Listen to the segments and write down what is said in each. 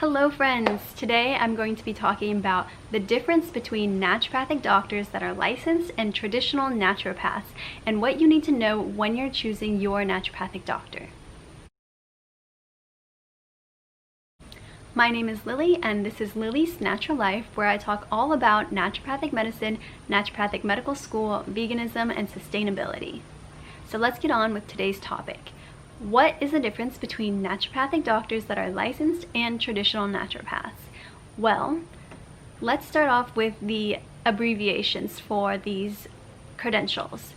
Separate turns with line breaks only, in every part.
Hello friends! Today I'm going to be talking about the difference between naturopathic doctors that are licensed and traditional naturopaths and what you need to know when you're choosing your naturopathic doctor. My name is Lily and this is Lily's Natural Life, where I talk all about naturopathic medicine, naturopathic medical school, veganism, and sustainability. So let's get on with today's topic. What is the difference between naturopathic doctors that are licensed and traditional naturopaths? Well, let's start off with the abbreviations for these credentials.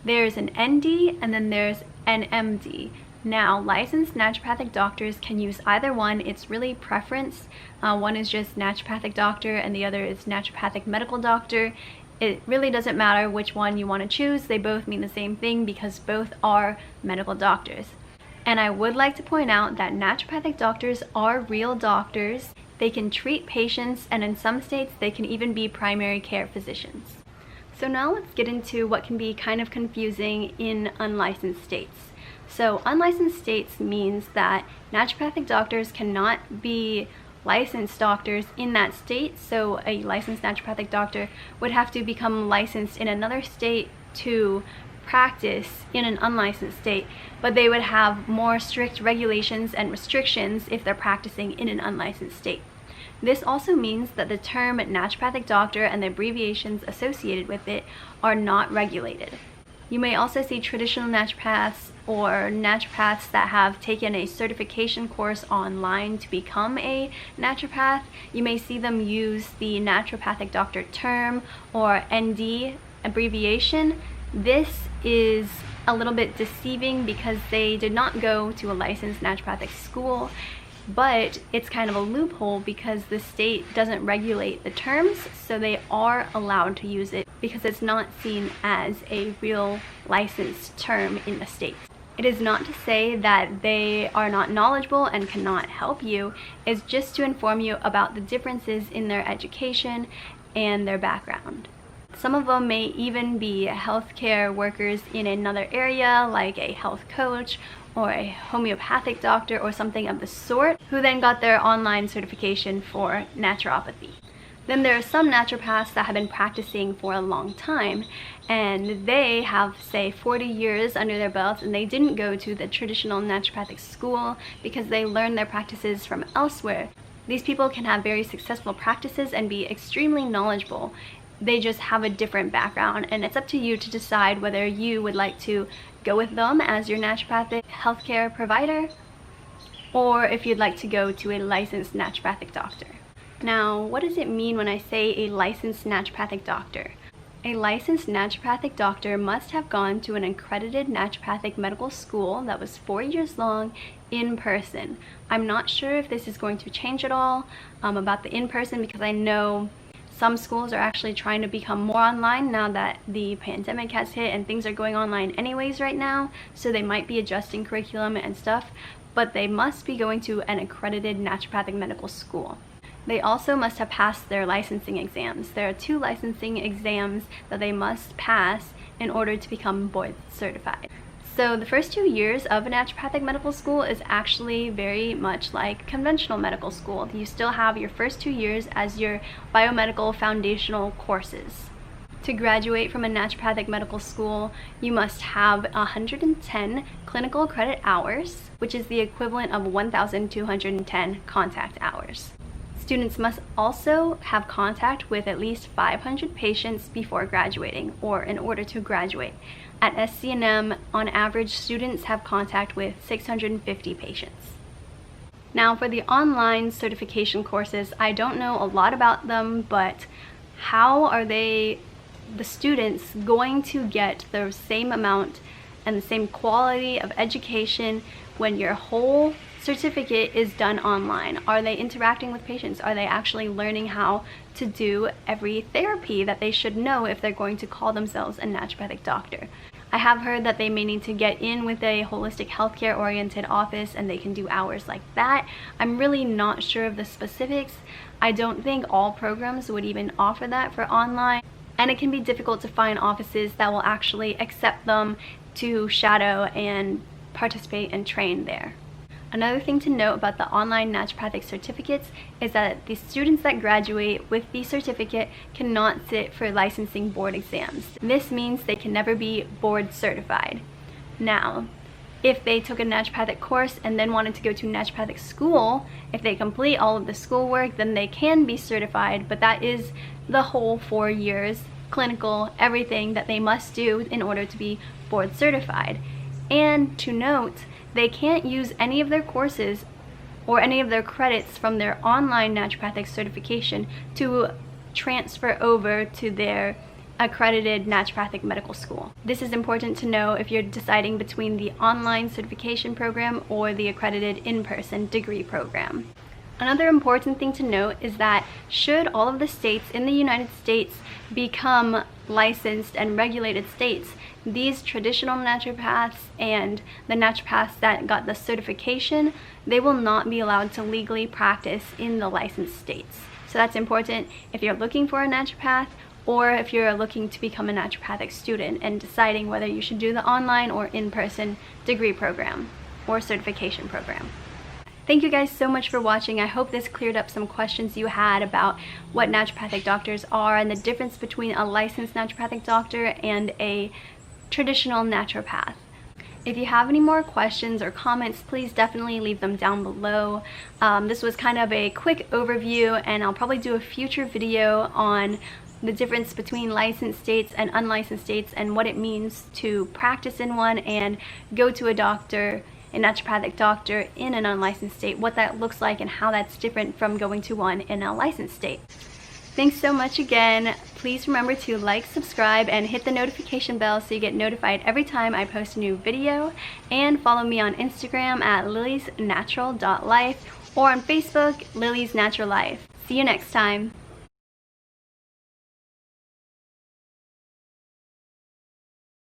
There's an ND and then there's an MD. Now, licensed naturopathic doctors can use either one. It's really preference. One is just naturopathic doctor and the other is naturopathic medical doctor. It really doesn't matter which one you want to choose. They both mean the same thing because both are medical doctors. And I would like to point out that naturopathic doctors are real doctors. They can treat patients, and in some states they can even be primary care physicians. So now let's get into what can be kind of confusing in unlicensed states. So unlicensed states means that naturopathic doctors cannot be licensed doctors in that state. So a licensed naturopathic doctor would have to become licensed in another state to practice in an unlicensed state, but they would have more strict regulations and restrictions if they're practicing in an unlicensed state. This also means that the term naturopathic doctor and the abbreviations associated with it are not regulated. You may also see traditional naturopaths or naturopaths that have taken a certification course online to become a naturopath. You may see them use the naturopathic doctor term or ND abbreviation. This is a little bit deceiving because they did not go to a licensed naturopathic school, but it's kind of a loophole because the state doesn't regulate the terms, so they are allowed to use it because it's not seen as a real licensed term in the state. It is not to say that they are not knowledgeable and cannot help you. It's just to inform you about the differences in their education and their background. Some of them may even be healthcare workers in another area, like a health coach or a homeopathic doctor or something of the sort, who then got their online certification for naturopathy. Then there are some naturopaths that have been practicing for a long time, and they have, say, 40 years under their belt, and they didn't go to the traditional naturopathic school because they learned their practices from elsewhere. These people can have very successful practices and be extremely knowledgeable. They just have a different background, and it's up to you to decide whether you would like to go with them as your naturopathic healthcare provider, or if you'd like to go to a licensed naturopathic doctor. Now, what does it mean when I say a licensed naturopathic doctor? A licensed naturopathic doctor must have gone to an accredited naturopathic medical school that was 4 years long in person. I'm not sure if this is going to change at all about the in-person, because I know some schools are actually trying to become more online now that the pandemic has hit and things are going online anyways right now, so they might be adjusting curriculum and stuff, but they must be going to an accredited naturopathic medical school. They also must have passed their licensing exams. There are 2 licensing exams that they must pass in order to become board certified. So the first 2 years of a naturopathic medical school is actually very much like conventional medical school. You still have your first 2 years as your biomedical foundational courses. To graduate from a naturopathic medical school, you must have 110 clinical credit hours, which is the equivalent of 1,210 contact hours. Students must also have contact with at least 500 patients before graduating, or in order to graduate. At SCNM, on average, students have contact with 650 patients. Now, for the online certification courses, I don't know a lot about them, but how are the students going to get the same amount and the same quality of education when your whole certificate is done online? Are they interacting with patients? Are they actually learning how to do every therapy that they should know if they're going to call themselves a naturopathic doctor? I have heard that they may need to get in with a holistic healthcare oriented office and they can do hours like that. I'm really not sure of the specifics. I don't think all programs would even offer that for online, and it can be difficult to find offices that will actually accept them to shadow and participate and train there. Another thing to note about the online naturopathic certificates is that the students that graduate with the certificate cannot sit for licensing board exams. This means they can never be board certified. Now, if they took a naturopathic course and then wanted to go to naturopathic school, if they complete all of the schoolwork, then they can be certified, but that is the whole 4 years, clinical, everything that they must do in order to be board certified. And to note, they can't use any of their courses or any of their credits from their online naturopathic certification to transfer over to their accredited naturopathic medical school. This is important to know if you're deciding between the online certification program or the accredited in-person degree program. Another important thing to note is that should all of the states in the United States become licensed and regulated states, these traditional naturopaths and the naturopaths that got the certification, they will not be allowed to legally practice in the licensed states. So that's important if you're looking for a naturopath or if you're looking to become a naturopathic student and deciding whether you should do the online or in-person degree program or certification program. Thank you guys so much for watching. I hope this cleared up some questions you had about what naturopathic doctors are and the difference between a licensed naturopathic doctor and a traditional naturopath. If you have any more questions or comments, please definitely leave them down below. This was kind of a quick overview, and I'll probably do a future video on the difference between licensed states and unlicensed states and what it means to practice in one and go to a doctor, a naturopathic doctor in an unlicensed state, what that looks like and how that's different from going to one in a licensed state. Thanks so much again. Please remember to like, subscribe, and hit the notification bell so you get notified every time I post a new video, and follow me on Instagram at liliesnatural.life or on Facebook, Lily's Natural Life. See you next time.